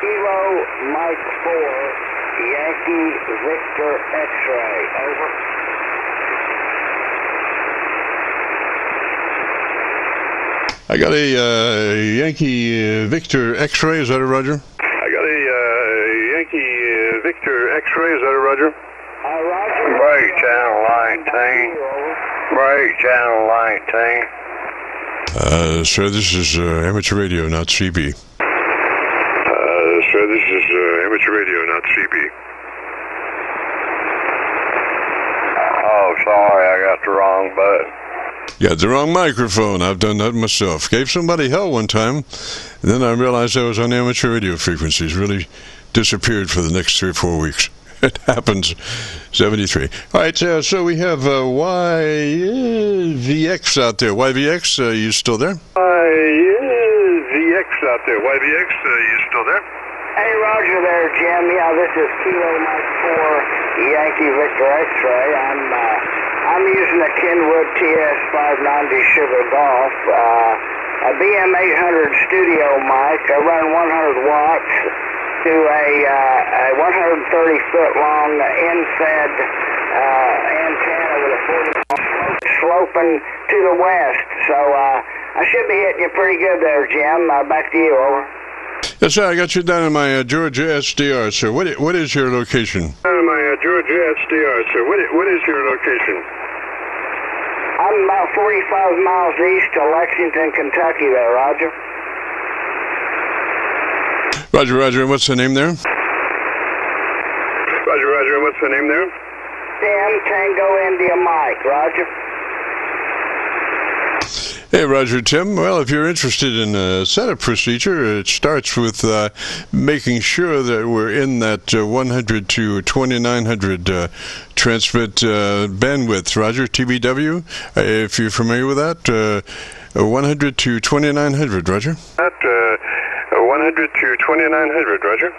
Kilo Mike 4, Yankee Victor X-ray. Over. I got a Yankee Victor X-ray. Is that a Roger? I got a Yankee Victor X-ray. Is that a Roger? Roger. Break channel 19. Break channel 19. Sir, this is amateur radio, not CB. Sir, this is amateur radio, not CB. Oh, sorry, I got the wrong button. Got the wrong microphone. I've done that myself. Gave somebody hell one time, and then I realized I was on amateur radio frequencies. Really disappeared for the next 3 or 4 weeks. It happens. 73. All right, so we have YVX out there. YVX, you still there? YVX out there. YVX, you still there? Hey, Roger there, Jim. Yeah, this is Kilo Mike 4, Yankee Victor X-ray. I'm using a Kenwood TS-590 Sugar Golf, a BM800 studio mic. I run 100 watts to a 130-foot long in-fed antenna with a 40 sloping to the west. So I should be hitting you pretty good there, Jim. Back to you, over. Yes, sir. I got you down in my Georgia SDR, sir. What is your location? Down in my Georgia SDR, sir. What is your location? I'm about 45 miles east of Lexington, Kentucky there, Roger. Roger, Roger. And what's the name there? Roger, Roger. And what's the name there? Tim Tango India Mike, Roger. Hey, Roger, Tim. Well, if you're interested in a setup procedure, it starts with making sure that we're in that 100 to 2900 transmit bandwidth. Roger, TBW, if you're familiar with that, 100 to 2900, Roger. That 100 to 2900, Roger.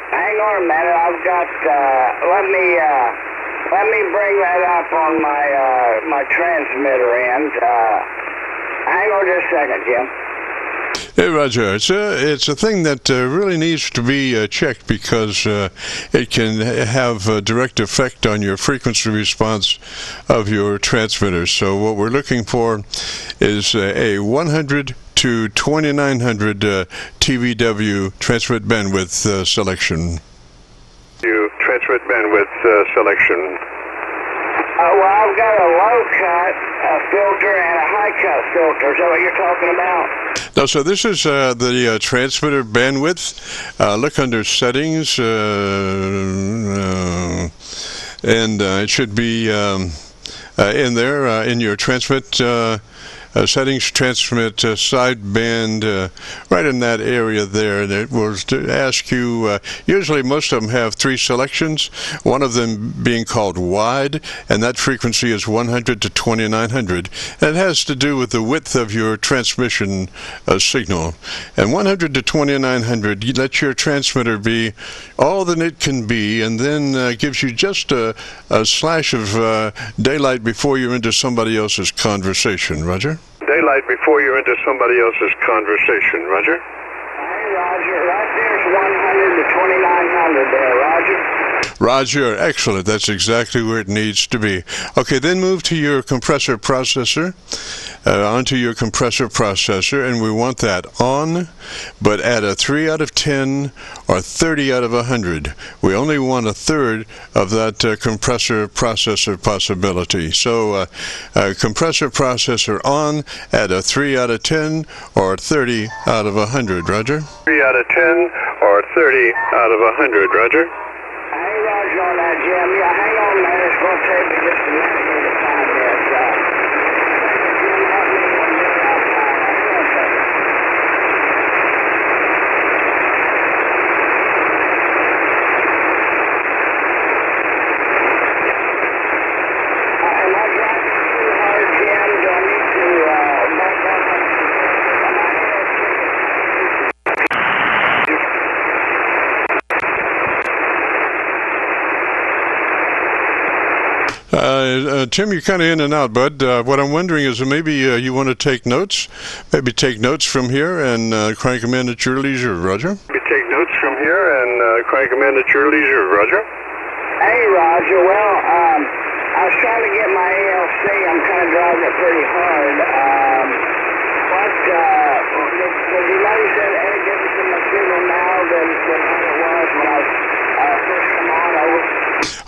Hang on a minute. I've got. Let me bring that up on my transmitter end. Hang on just a second, Jim. Hey, Roger, it's a thing that really needs to be checked because it can have a direct effect on your frequency response of your transmitters. So what we're looking for is a 100 to 2900 TVW transmit bandwidth selection. Transmit bandwidth selection. Well, I've got a low-cut filter and a high-cut filter. Is that what you're talking about? No, so this is the transmitter bandwidth. Look under settings, and it should be in there in your transmit settings, transmit sideband, right in that area there. And it will ask you, usually most of them have 3 selections, one of them being called wide, and that frequency is 100 to 2900. And it has to do with the width of your transmission signal. And 100 to 2900, you let your transmitter be all that it can be, and then gives you just a slash of daylight before you're into somebody else's conversation. Roger? Daylight before you're into somebody else's conversation, Roger. Hey, Roger, right there's 100 to 2900 there, Roger. Roger, excellent. That's exactly where it needs to be. Okay, then move to your compressor processor, onto your compressor processor, and we want that on, but at a 3 out of 10 or 30 out of 100. We only want a third of that compressor processor possibility. So compressor processor on at a 3 out of 10 or 30 out of 100, Roger? 3 out of 10 or 30 out of 100, Roger. Hey, Roger on that, Jim. Yeah, hang on, man. It's going to take me just a minute here to find this. Jim, help me on this. Hang on a second. Am I driving too hard, Jim? Do I need to back up? Tim, you're kind of in and out, bud. What I'm wondering is maybe you want to take notes. Maybe take notes from here and crank them in at your leisure, Roger? Maybe take notes from here and crank them in at your leisure, Roger. Hey, Roger. Well, I was trying to get my ALC. I'm kind of driving it pretty hard. Did you notice any difference in my signal now than what it was when I first come on over?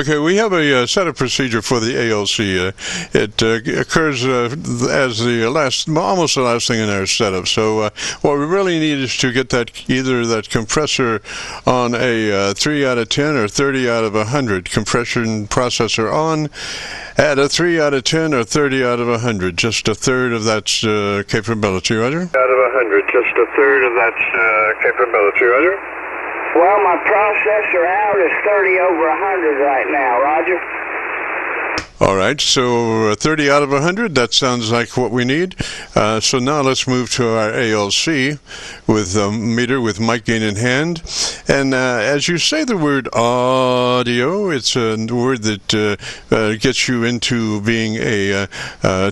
Okay, we have a set of procedure for the ALC. It occurs as the almost the last thing in our setup. So what we really need is to get either that compressor on a 3 out of 10 or 30 out of 100 compression processor on at a 3 out of 10 or 30 out of 100, just a third of that capability, Roger. Out of 100, just a third of that capability, Roger. Well, my processor out is 30 over 100 right now, Roger. All right, so 30 out of 100, that sounds like what we need. So now let's move to our ALC with meter with mic gain in hand. And as you say the word audio, it's a word that gets you into being a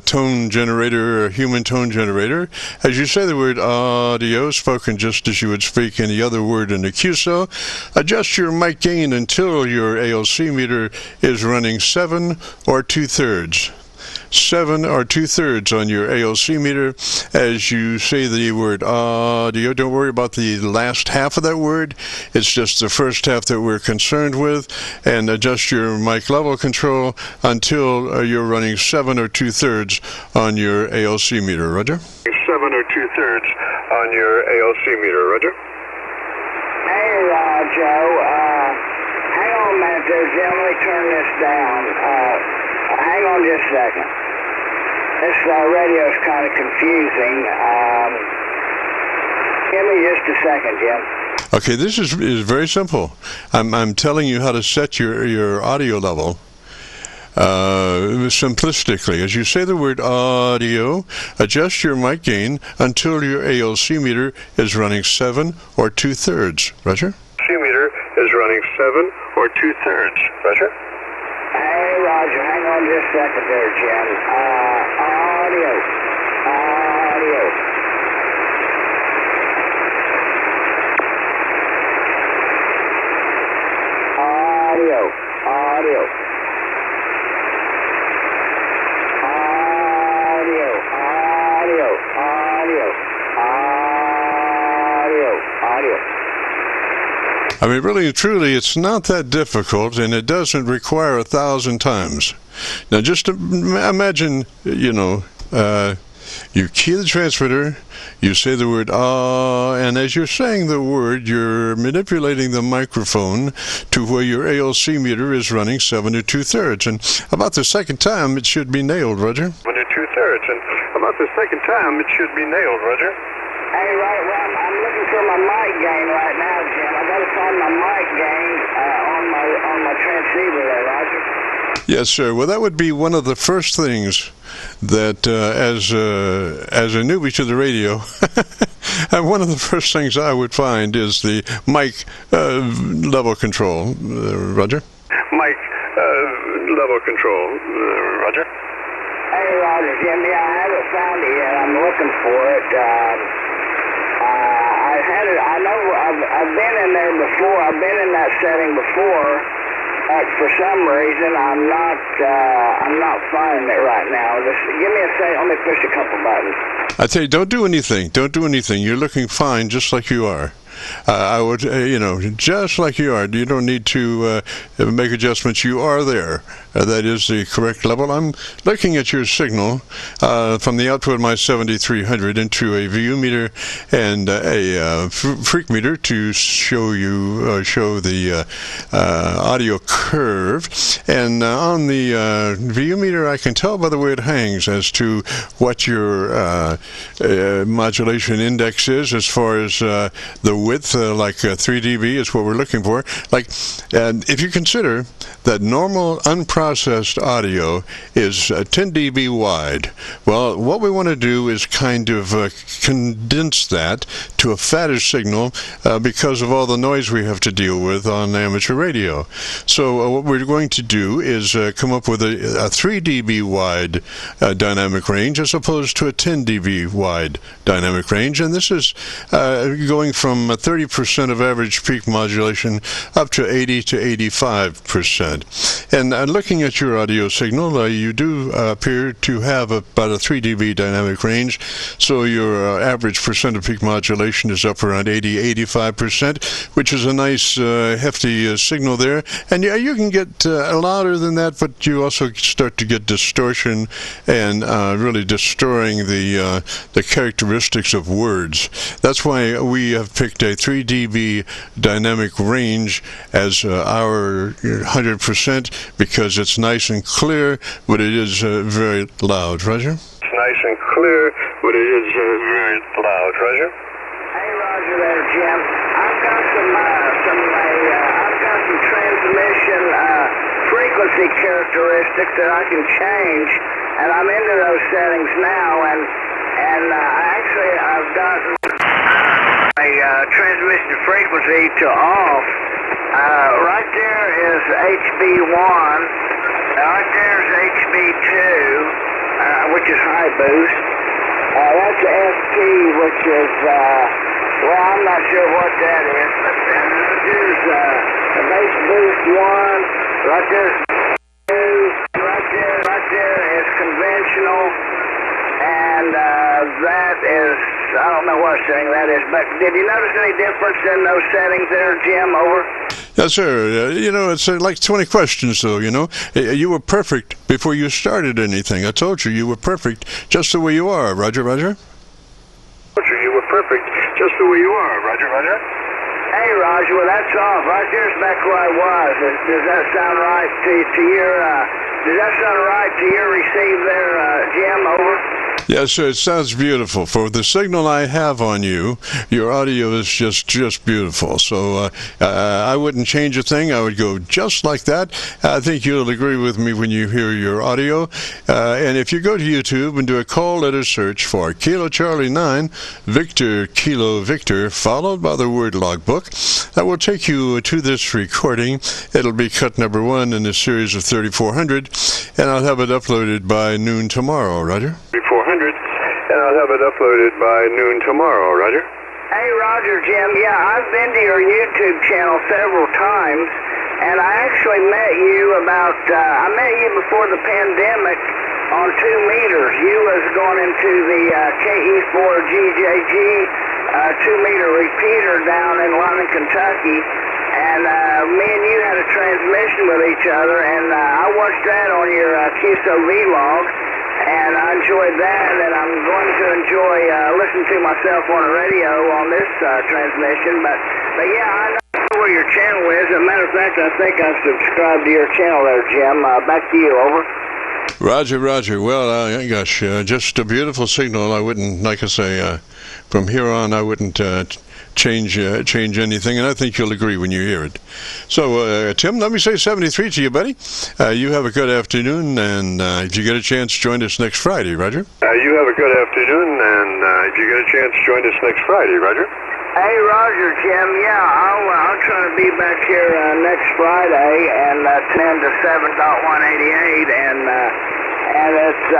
tone generator, a human tone generator. As you say the word audio, spoken just as you would speak any other word in the QSO, adjust your mic gain until your ALC meter is running 7 or 2/3. 7 or 2/3 on your ALC meter as you say the word audio. Don't worry about the last half of that word. It's just the first half that we're concerned with. And adjust your mic level control until you're running 7 or 2/3 on your ALC meter. Roger? 7 or 2/3 on your ALC meter. Roger? Hey, Joe. Hang on a minute there, Jim. Let me turn this down. Hang on just a second. This radio is kind of confusing. Give me just a second, Jim. Okay, this is very simple. I'm telling you how to set your audio level. Simplistically, as you say the word audio, adjust your mic gain until your ALC meter is running 7 or 2/3. Roger? ALC meter is running 7 or 2/3. Roger? Hey, Roger, hang on just a second there, Jim. Audio. I mean, really and truly, it's not that difficult, and it doesn't require 1,000 times. Now, just imagine, you key the transmitter, you say the word and as you're saying the word, you're manipulating the microphone to where your ALC meter is running 7 or 2/3. And about the second time, it should be nailed, Roger. 7 or 2/3. And about the second time, it should be nailed, Roger. Hey, right, well, I'm looking for my mic gain right now, Jim. I got to find my mic gain on my transceiver there, Roger. Yes, sir. Well, that would be one of the first things that, as a newbie to the radio, and one of the first things I would find is the mic level control. Roger? Mic level control. Roger? Hey, Roger, Jim. Yeah, I haven't found it yet. I'm looking for it. I know I've been in there before. I've been in that setting before. For some reason, I'm not finding it right now. Just give me a second. Let me push a couple buttons. I tell you, don't do anything. Don't do anything. You're looking fine, just like you are. I would, just like you are. You don't need to make adjustments. You are there. That is the correct level. I'm looking at your signal from the output of my 7300 into a VU meter and a freak meter to show the audio curve. And on the VU meter, I can tell by the way it hangs as to what your modulation index is as far as the width, like 3 dB is what we're looking for. And if you consider that normal unprocessed audio is 10 dB wide, well, what we want to do is kind of condense that to a fatter signal because of all the noise we have to deal with on amateur radio. So what we're going to do is come up with a 3 dB wide dynamic range as opposed to a 10 dB wide dynamic range. And this is going from from 30% of average peak modulation up to 80 to 85%. And looking at your audio signal, you do appear to have about a 3 dB dynamic range, so your average percent of peak modulation is up around 80-85%, which is a nice hefty signal there. And you can get louder than that, but you also start to get distortion and really distorting the characteristics of words. That's why we have picked a 3 dB dynamic range as our 100%, because it's nice and clear, but it is very loud. Roger? It's nice and clear, but it is very loud. Roger? Hey, Roger there, Jim. I've got some transmission frequency characteristics that I can change, and I'm into those settings now, and I've gotten a transmission frequency to off. Right there is HB1. Right there is HB2, which is high boost. That's ST, which is, well, I'm not sure what that is, but there's the base boost 1. Right there's 2. Right there is conventional, and that is, I don't know what setting that is, but did you notice any difference in those settings there, Jim? Over? Yes, sir. It's like 20 questions, though, You were perfect before you started anything. I told you were perfect just the way you are. Roger, Roger? You were perfect just the way you are. Roger, Roger? Hey, Roger, well, that's off. Right there's back where I was. Does that sound right to your, does that sound right to your receive there, Jim? Over? Yes, sir. It sounds beautiful. For the signal I have on you, your audio is just beautiful. So I wouldn't change a thing. I would go just like that. I think you'll agree with me when you hear your audio. And if you go to YouTube and do a call letter search for Kilo Charlie 9, Victor Kilo Victor, followed by the word logbook, that will take you to this recording. It'll be cut number 1 in a series of 3400, and I'll have it uploaded by noon tomorrow. Roger? 400, and I'll have it uploaded by noon tomorrow. Roger? Hey, Roger, Jim. Yeah, I've been to your YouTube channel several times, and I actually met you I met you before the pandemic on 2 meters. You was going into the KE4YVX 2-meter repeater down in London, Kentucky, and me and you had a transmission with each other, and I watched that on your Qso-Vlog, and I enjoyed that, and I'm going to enjoy listening to myself on the radio on this transmission, but yeah, I know where your channel is. As a matter of fact, I think I subscribed to your channel there, Jim. Back to you, over. Roger, Roger. Well, gosh, just a beautiful signal. I wouldn't, like I say, from here on, I wouldn't change anything, and I think you'll agree when you hear it. So, Tim, let me say 73 to you, buddy. You have a good afternoon, and if you get a chance, join us next Friday, Roger. You have a good afternoon, and if you get a chance, join us next Friday, Roger. Hey, Roger, Jim. Yeah, I'll try to be back here next Friday, and 10 to 7.188, and it's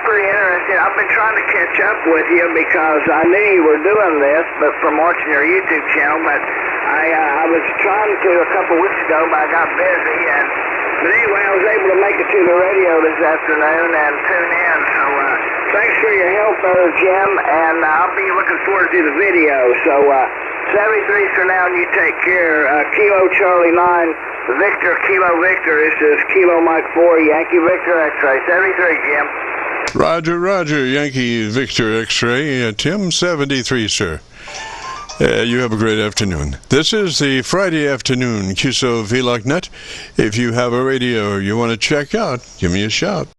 pretty interesting. I've been trying to catch up with you because I knew you were doing this, but from watching your YouTube channel. But I was trying to a couple weeks ago, but I got busy. But anyway, I was able to make it to the radio this afternoon and tune in. So thanks for your help there, Jim, and I'll be looking forward to the video. So 73 for now, and you take care. Kilo Charlie 9, Victor Kilo Victor. This is Kilo Mike 4, Yankee Victor X-ray. 73, Jim. Roger, Roger, Yankee Victor X-ray. Tim, 73, sir. You have a great afternoon. This is the Friday afternoon Qso-Vlog net. If you have a radio you want to check out, give me a shout.